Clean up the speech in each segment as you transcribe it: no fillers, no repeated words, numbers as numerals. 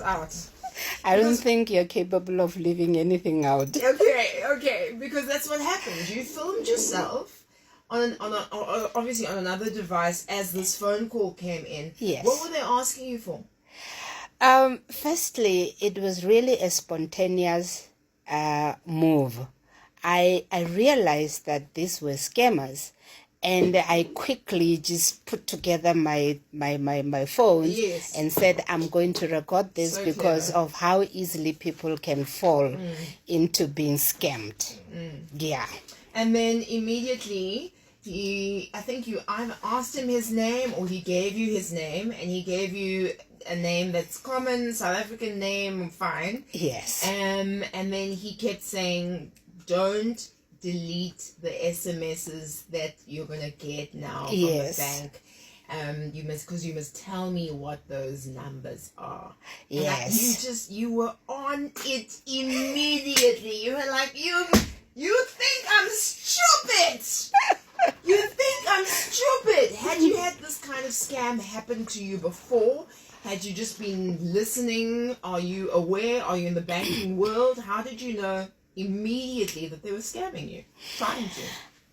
out. I don't think you're capable of leaving anything out. Okay, because that's what happened. You filmed yourself obviously on another device as this phone call came in. Yes. What were they asking you for? Firstly, it was really a spontaneous move. I realized that these were scammers, and I quickly just put together my phones Yes. and said, I'm going to record this So because clever. of how easily people can fall into being scammed. Yeah. And then immediately, I think you either asked him his name or he gave you his name, and he gave you a name that's common, South African name, fine. Yes. And then he kept saying, don't delete the SMSs that you're going to get now from Yes. the bank. You must tell me what those numbers are. Yes. You were on it immediately. You were like, you think I'm stupid. You think I'm stupid. Had you had this kind of scam happen to you before? Had you just been listening? Are you aware? Are you in the banking world? How did you know immediately that they were scamming you? Trying to.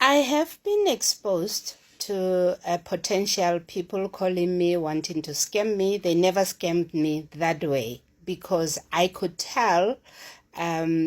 I have been exposed to potential people calling me, wanting to scam me. They never scammed me that way because I could tell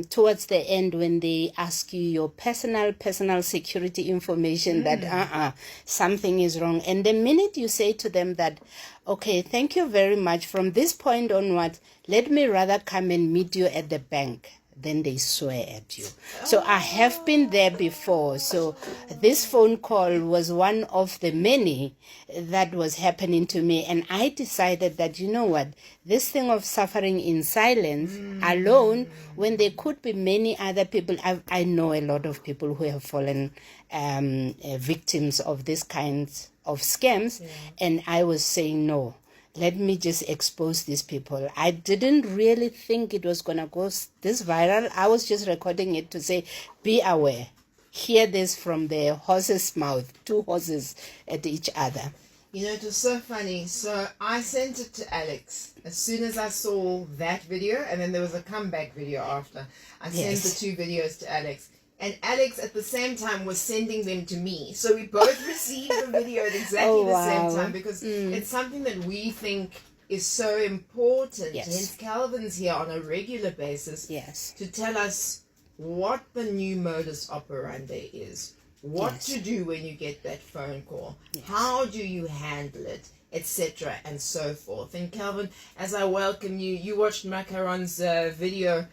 towards the end when they ask you your personal security information that something is wrong. And the minute you say to them that, okay, thank you very much, from this point onward, let me rather come and meet you at the bank, then they swear at you. So I have been there before. So this phone call was one of the many that was happening to me. And I decided that, you know what, this thing of suffering in silence alone, when there could be many other people, I know a lot of people who have fallen victims of this kinds of scams. Yeah. And I was saying, no, let me just expose these people. I didn't really think it was going to go this viral. I was just recording it to say, be aware. Hear this from the horse's mouth. Two horses at each other. You know, it was so funny. So I sent it to Alex as soon as I saw that video, and then there was a comeback video after. I sent the two videos to Alex. And Alex, at the same time, was sending them to me. So we both received the video at exactly the same time because it's something that we think is so important. Yes. Hence, Calvin's here on a regular basis to tell us what the new modus operandi is, what to do when you get that phone call, how do you handle it, etc., and so forth. And Calvin, as I welcome you, you watched Macaron's video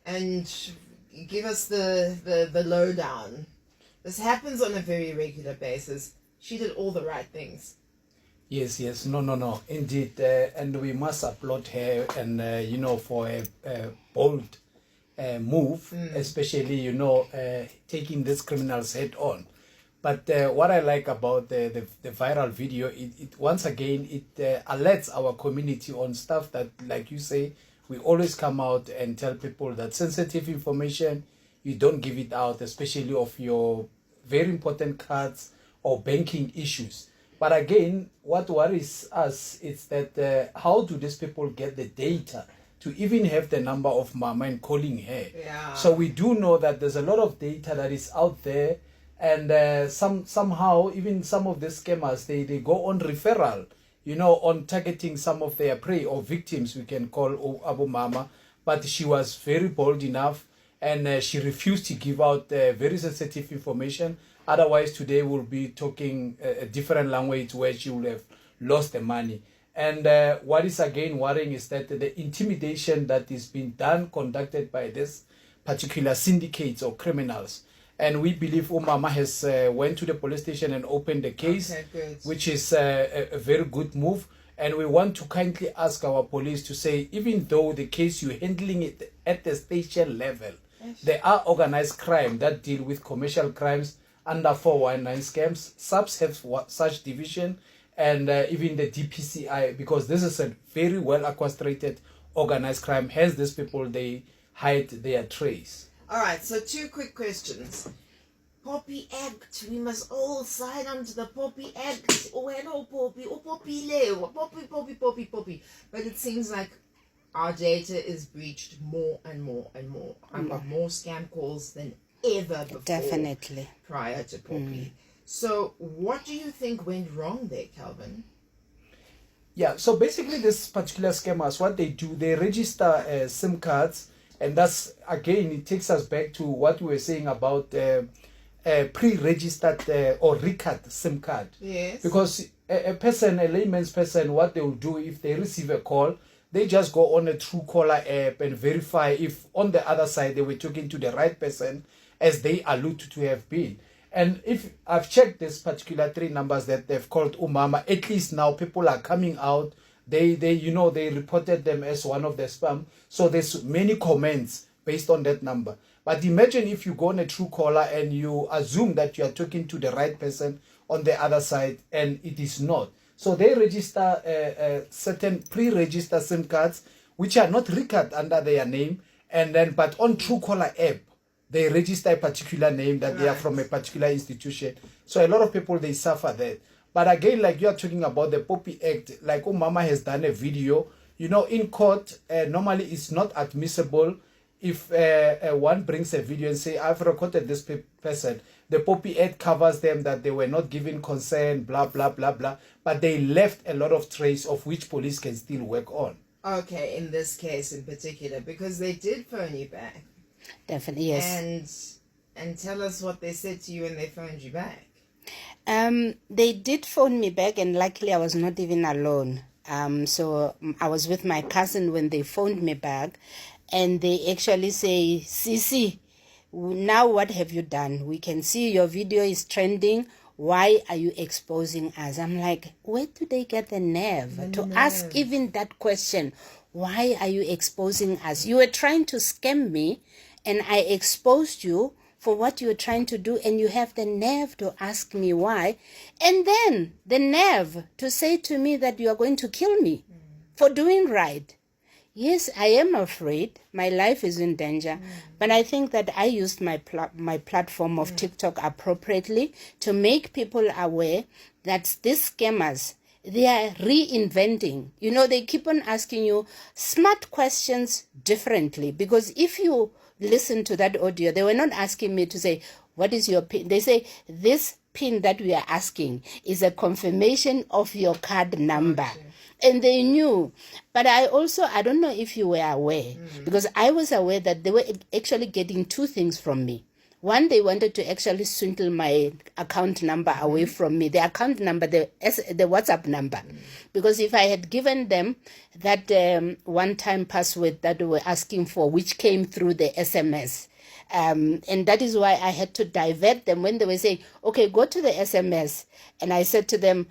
and give us the lowdown. This happens on a very regular basis. She did all the right things. Yes. No. Indeed. And we must applaud her and, for a bold move, especially, taking these criminals head on. But what I like about the viral video, it once again, it alerts our community on stuff that, like you say, we always come out and tell people that sensitive information, you don't give it out, especially of your very important cards or banking issues. But again, what worries us is that how do these people get the data to even have the number of Mama and calling her? Yeah. So we do know that there's a lot of data that is out there, and somehow even some of the scammers, they go on referral, on targeting some of their prey or victims, we can call Abu Mama. But she was very bold enough, and she refused to give out very sensitive information. Otherwise, today we'll be talking a different language where she would have lost the money. And what is again worrying is that the intimidation that is being conducted by this particular syndicates or criminals. And we believe Umama has went to the police station and opened the case, which is a very good move. And we want to kindly ask our police to say, even though the case you're handling it at the station level, there are organized crime that deal with commercial crimes under 419 scams. SAPS have such division, and even the DPCI, because this is a very well orchestrated organized crime. Hence, these people, they hide their trace. All right, so two quick questions. Poppy Act. We must all sign on to the Poppy Act. Oh, hello, Poppy. Oh, Poppy, Leo. Poppy. But it seems like our data is breached more and more and more. I've got more scam calls than ever before. Definitely. Prior to Poppy. So what do you think went wrong there, Calvin? Yeah, so basically this particular scammers, what they do, they register SIM cards, and that's, again, it takes us back to what we were saying about pre-registered or recard SIM card. Yes. Because a person, a layman's person, what they will do if they receive a call, they just go on a Truecaller app and verify if on the other side they were talking to the right person as they allude to have been. And if I've checked this particular 3 numbers that they've called Umama, at least now people are coming out. They reported them as one of the spam. So there's many comments based on that number. But imagine if you go on a Truecaller and you assume that you are talking to the right person on the other side, and it is not. So they register certain pre-registered SIM cards which are not recorded under their name, and then but on Truecaller app they register a particular name that they are from a particular institution. So a lot of people, they suffer that. But again, like you are talking about the Poppy Act, like Mama has done a video, in court, normally it's not admissible if one brings a video and say, I've recorded this person. The Poppy Act covers them that they were not given consent, blah, blah, blah, blah. But they left a lot of trace of which police can still work on. Okay, in this case in particular, because they did phone you back. Definitely, yes. And tell us what they said to you when they phoned you back. They did phone me back, and luckily I was not even alone. So I was with my cousin when they phoned me back, and they actually say, Sisi, now what have you done? We can see your video is trending. Why are you exposing us? I'm like, where do they get the nerve to ask even that question? Why are you exposing us? You were trying to scam me, and I exposed you for what you're trying to do, and you have the nerve to ask me why, and then the nerve to say to me that you are going to kill me for doing right. Yes, I am afraid. My life is in danger. But I think that I used my platform of TikTok appropriately to make people aware that these scammers, they are reinventing. They keep on asking you smart questions differently. Because if you listen to that audio, they were not asking me to say, what is your PIN? They say, this PIN that we are asking is a confirmation of your card number. Okay. And they knew. But I don't know if you were aware, because I was aware that they were actually getting 2 things from me. One, they wanted to actually swindle my account number away from me, the account number, the WhatsApp number. Because if I had given them that one-time password that they were asking for, which came through the SMS, and that is why I had to divert them when they were saying, okay, go to the SMS. And I said to them,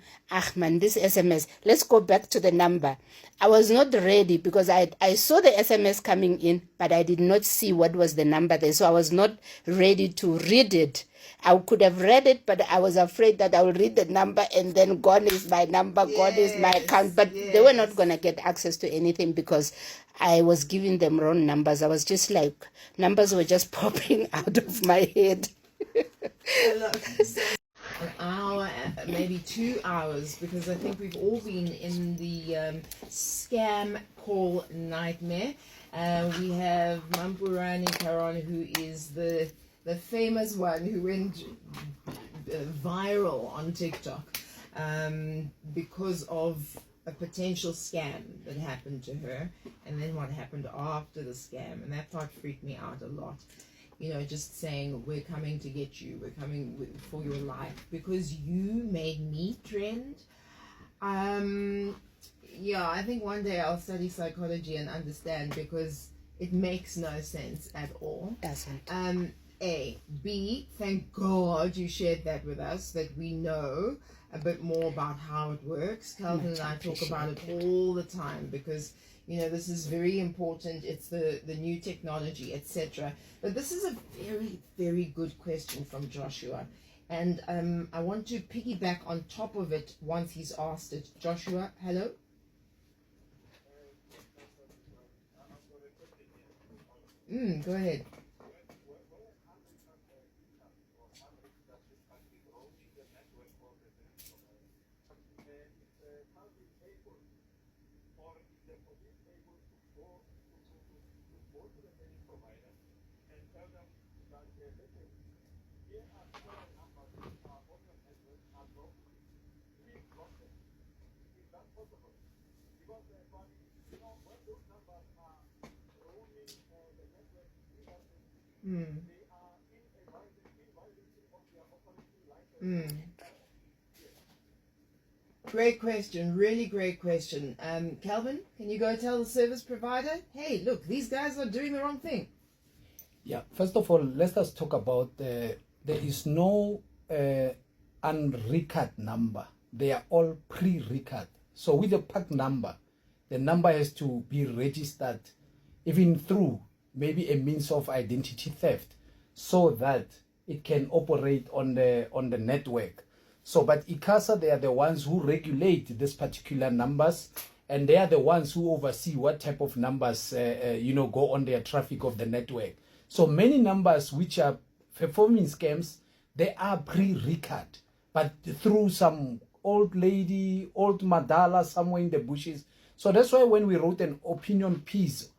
man, this SMS, let's go back to the number. I was not ready because I saw the SMS coming in, but I did not see what was the number there. So I was not ready to read it. I could have read it, but I was afraid that I will read the number and then gone is my number, gone is my account. But they were not going to get access to anything because I was giving them wrong numbers. I was just like, numbers were just popping out of my head. An hour, maybe 2 hours, because I think we've all been in the scam call nightmare. We have Mampurani Karan, who is the famous one who went viral on TikTok because of a potential scam that happened to her, and then what happened after the scam, and that part freaked me out a lot. Just saying, we're coming to get you, we're coming for your life, because you made me trend. I think one day I'll study psychology and understand, because it makes no sense at all. Doesn't. A. B, thank God you shared that with us, that we know a bit more about how it works. Calvin and I talk about it all the time, because this is very important. It's the new technology, etc. But this is a very, very good question from Joshua. And I want to piggyback on top of it once he's asked it. Joshua, hello? Go ahead. Mm. Mm. Great question, really great question. Calvin, can you go tell the service provider, hey, look, these guys are doing the wrong thing? Yeah, first of all, let us talk about there is no unrecord number. They are all pre-record. So with the pack number, the number has to be registered even through maybe a means of identity theft so that it can operate on the network. So, but ICASA, they are the ones who regulate these particular numbers, and they are the ones who oversee what type of numbers, go on their traffic of the network. So many numbers which are performing scams, they are pre-record, but through some old lady, old madala somewhere in the bushes. So that's why when we wrote an opinion piece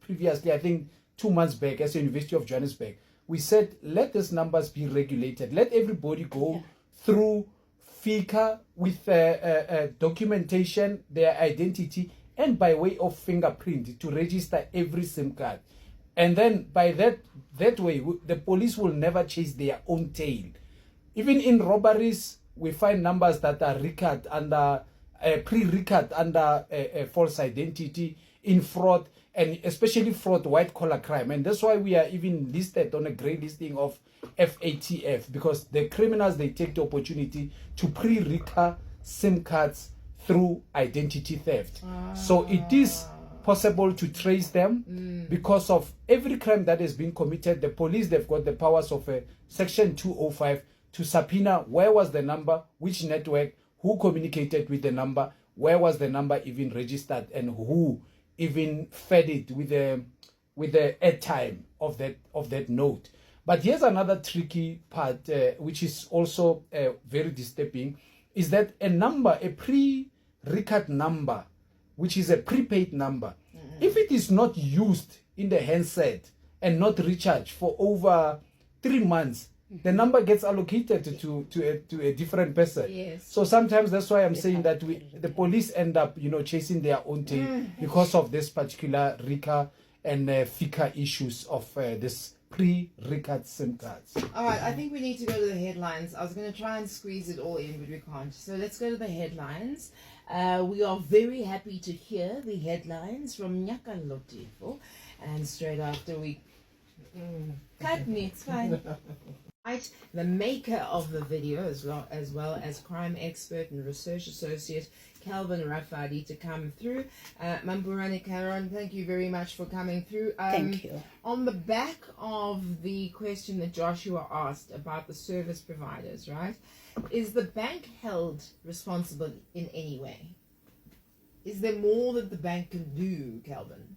previously, I think 2 months back, as the University of Johannesburg, we said, let these numbers be regulated. Let everybody go through FICA with documentation, their identity, and by way of fingerprint to register every SIM card. And then by that way, the police will never chase their own tail. Even in robberies, we find numbers that are record under pre-record under a false identity. In fraud, and especially fraud, white collar crime, and that's why we are even listed on a grey listing of FATF, because the criminals, they take the opportunity to pre-record SIM cards through identity theft. So it is possible to trace them because of every crime that has been committed. The police, they've got the powers of Section 205 to subpoena where was the number, which network, who communicated with the number, where was the number even registered, and who even fed it with the airtime of that note. But here's another tricky part, which is also very disturbing, is that a pre-record number, which is a prepaid number, if it is not used in the handset and not recharged for over 3 months, the number gets allocated to a different person. Yes. So sometimes that's why I'm saying that the police end up, chasing their own tail because of this particular RICA and FICA issues of this pre-record SIM cards. All right, I think we need to go to the headlines. I was going to try and squeeze it all in, but we can't. So let's go to the headlines. We are very happy to hear the headlines from Nyakalotifo, and straight after we... cut me, it's fine. Right, the maker of the video, as well as crime expert and research associate Calvin Rafadi, to come through. Mampurani Karen, thank you very much for coming through. Thank you. On the back of the question that Joshua asked about the service providers, right? Is the bank held responsible in any way? Is there more that the bank can do, Calvin?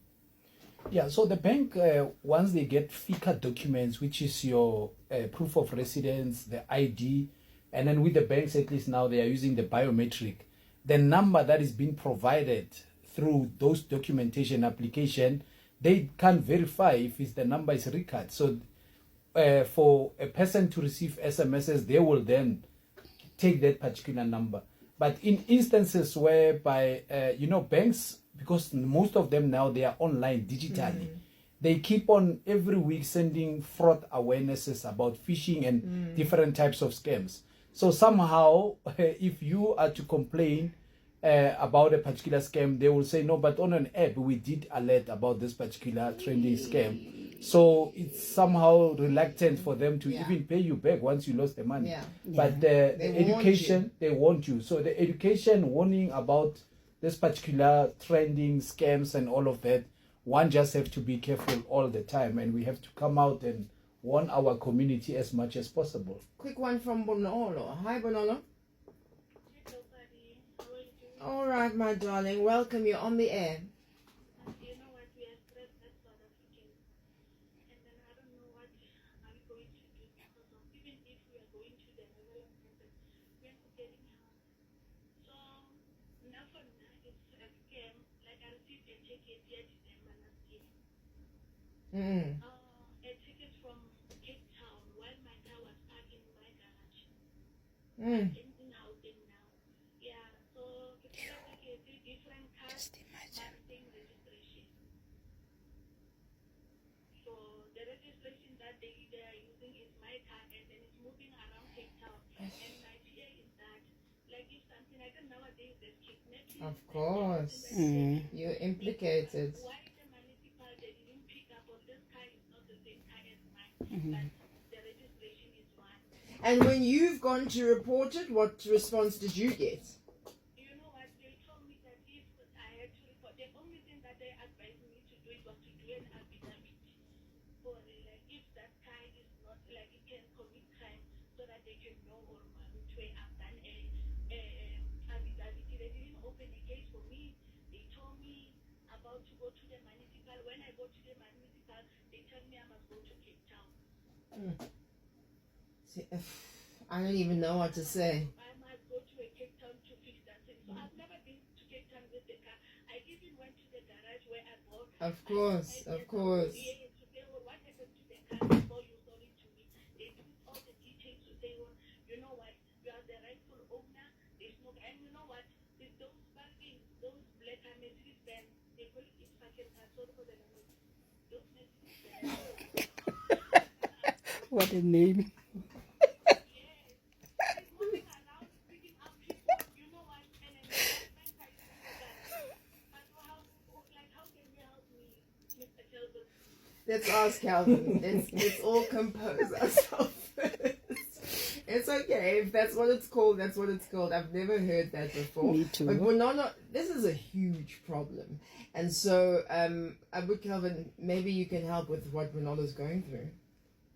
Yeah, so the bank, once they get FICA documents, which is your proof of residence, the ID, and then with the banks, at least now they are using the biometric, the number that is being provided through those documentation application, they can't verify if it's the number is record. So for a person to receive SMSs, they will then take that particular number. But in instances whereby, banks, because most of them now, they are online digitally, they keep on every week sending fraud awarenesses about phishing and different types of scams. So somehow, if you are to complain about a particular scam, they will say, no, but on an app, we did alert about this particular trending scam. So it's somehow reluctant for them to even pay you back once you lost the money. Yeah. But the education, they want you. So the education warning about this particular trending scams and all of that, one just have to be careful all the time, and we have to come out and warn our community as much as possible. Quick one from Bonolo. Hi, Bonolo. All right, my darling. Welcome. You're on the air. You know what, we are stressed as South Africans, and then I don't know what are we going to do, because of, even if we are going to the Netherlands center, we are not getting help. So now for now it's a scam. Like I received a check at December last year. a ticket from Cape Town while my car was parked in my garage. In housing now. Yeah, so it's like a three different cars, Just imagine. but same registration. So the registration that they are using is my car, and then it's moving around Cape Town. And my fear is that, like, if something like nowadays there's kidnapping. Of course. You're implicated. Why the municipal they didn't pick up on this car is not the same car as mine, but the registration is one. And when you've gone to report it, what response did you get? You know what? They told me that if I had to report, the only thing that they advised me to do it was to do an affidavit for like if that car is not like it can commit crime, so that they can know or which way I've done a affidavit. They didn't open a case for me. They told me about to go to the municipal. When I go to the municipal, they tell me I must go to Cape Town. See, I don't even know what to say. I must go to a Cape Town to fix that thing. So I've never been to Cape Town with the car. I even went to the garage where I bought. Of course, of course. Yeah, to say, well, what happened to the car before you sold it to me? They put all the details to say, well, you know what, you are the rightful owner. There's no, and you know what, those parking, those black Mercedes Benz, they call it fucking car. Sorry for the language. Those Mercedes Benz. What a name. Let's ask Calvin. Let's all compose ourselves first. It's okay. If that's what it's called, that's what it's called. I've never heard that before. Me too. But Winona, this is a huge problem. And so, Abu Calvin, maybe you can help with what Winona's going through.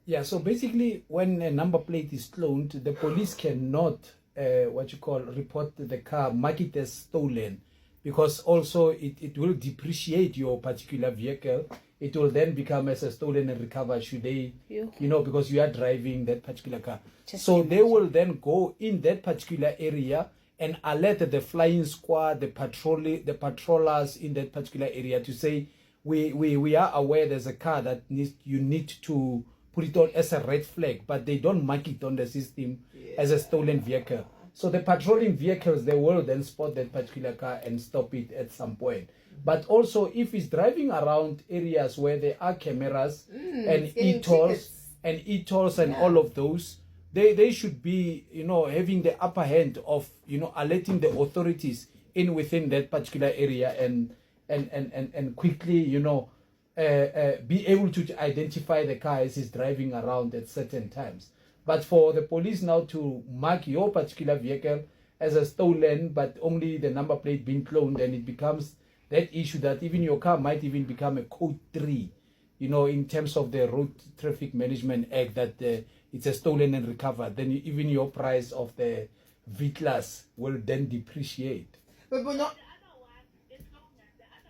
Yeah, so basically, when a number plate is cloned, the police cannot, report the car, mark it as stolen, because also it will depreciate your particular vehicle. It will then become as a stolen and recovered should they, because you are driving that particular car. So they will then go in that particular area and alert the flying squad, the patrollers in that particular area to say, we are aware there's a car that you need to put it on as a red flag, but they don't mark it on the system as a stolen vehicle. So the patrolling vehicles, they will then spot that particular car and stop it at some point. But also, if it's driving around areas where there are cameras and e-tolls and all of those, they should be, having the upper hand of, alerting the authorities in within that particular area and quickly, be able to identify the car as it's driving around at certain times. But for the police now to mark your particular vehicle as a stolen, but only the number plate being cloned, then it becomes that issue that even your car might even become a code 3, in terms of the Road Traffic Management Act, that it's a stolen and recovered. Then even your price of the V-Class will then depreciate. But we're not... The other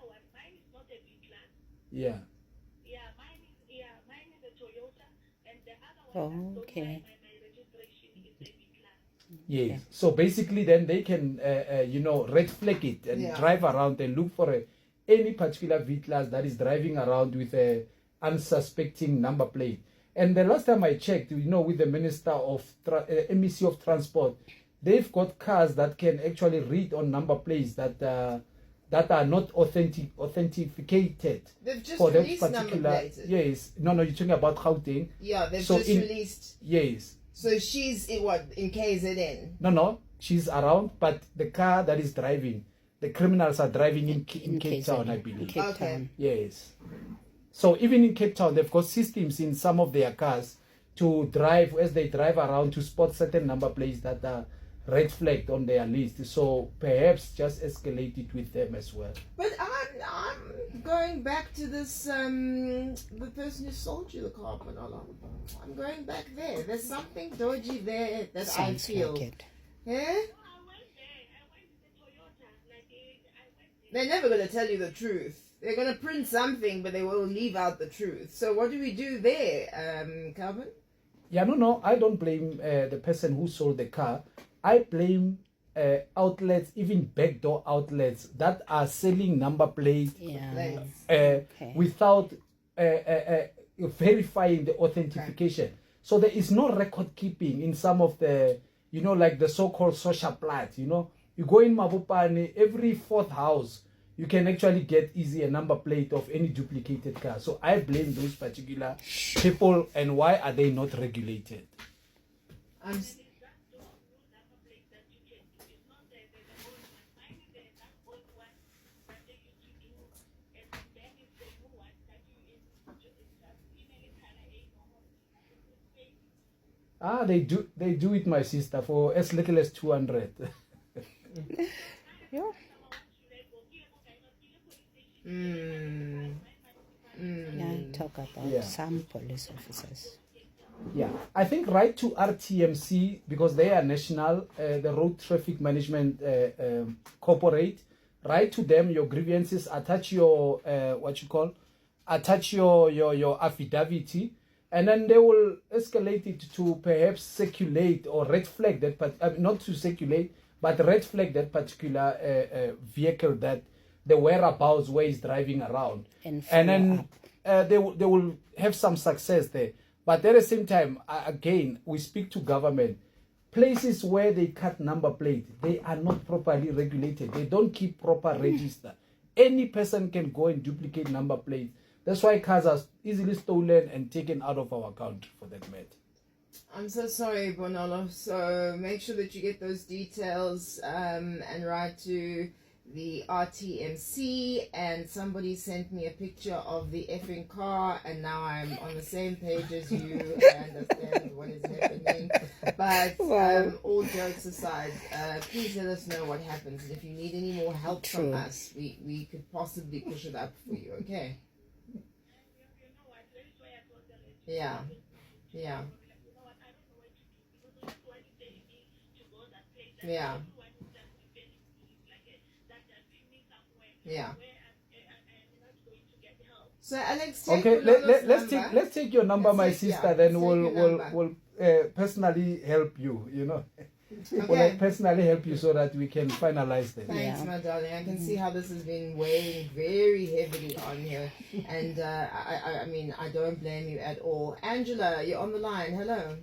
one, mine is not a V-Class. Yeah. Mine is a Toyota, and the other one, okay. my registration is a V-Class. Yes. So basically, then they can, red flag it and drive around and look for any particular V-Class that is driving around with a unsuspecting number plate. And the last time I checked, with the Minister of MEC of Transport, they've got cars that can actually read on number plates that are not authenticated. They've just for released that number particular. plates. Yes. No, you're talking about Gauteng. Yeah, they've just released. Yes. So she's in KZN? No, she's around, but the car that is driving, the criminals are driving in Cape Town, I believe. Cape Town. Yes. So even in Cape Town, they've got systems in some of their cars to drive, as they drive around, to spot certain number plates that are red flagged on their list. So perhaps just escalate it with them as well. But I'm going back to this, the person who sold you the car, Panola. I'm going back there. There's something dodgy there that Sounds I feel. like it. Yeah? I went to the Toyota. I went there. They're never going to tell you the truth. They're going to print something, but they will leave out the truth. So what do we do there, Calvin? Yeah, no, I don't blame the person who sold the car. I blame outlets, even backdoor outlets that are selling number plate Yeah. without verifying the authentication. Okay. So there is no record keeping in some of the, you know, like the so-called social plat. You know, you go in Mabopane, every fourth house, you can actually get easy a number plate of any duplicated car. So I blame those particular people, and why are they not regulated? They do it, my sister, for as little as 200. Yeah. Talk about some police officers. Yeah, I think right to RTMC, because they are national, the Road Traffic Management Corporate, write to them your grievances, attach your attach your affidavit, and then they will escalate it to perhaps circulate or red flag that, not to circulate, but red flag that particular vehicle, that the whereabouts where he's driving around, and then they will have some success there. But at the same time, again, we speak to government. Places where they cut number plate, they are not properly regulated. They don't keep proper register. Any person can go and duplicate number plates. That's why cars are easily stolen and taken out of our country, for that matter. I'm so sorry, Bonolo. So make sure that you get those details and write to the RTMC. And somebody sent me a picture of the effing car, and now I'm on the same page as you. I understand what is happening. But all jokes aside, please let us know what happens. And if you need any more help from us, we could possibly push it up for you, okay? Yeah. Yeah. Yeah. Yeah. So Alex, take let's take your number, my sister. Then we'll personally help you. You know, we'll personally help you so that we can finalize them. Thanks, my darling. I can see how this has been weighing very heavily on you, and I mean, I don't blame you at all. Angela, you're on the line. Hello.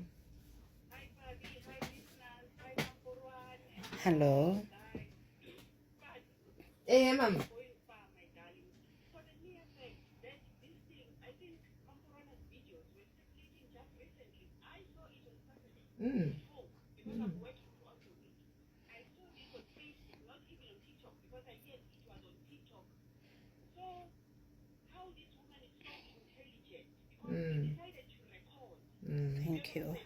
Hello. Hey, ma'am. Thank you.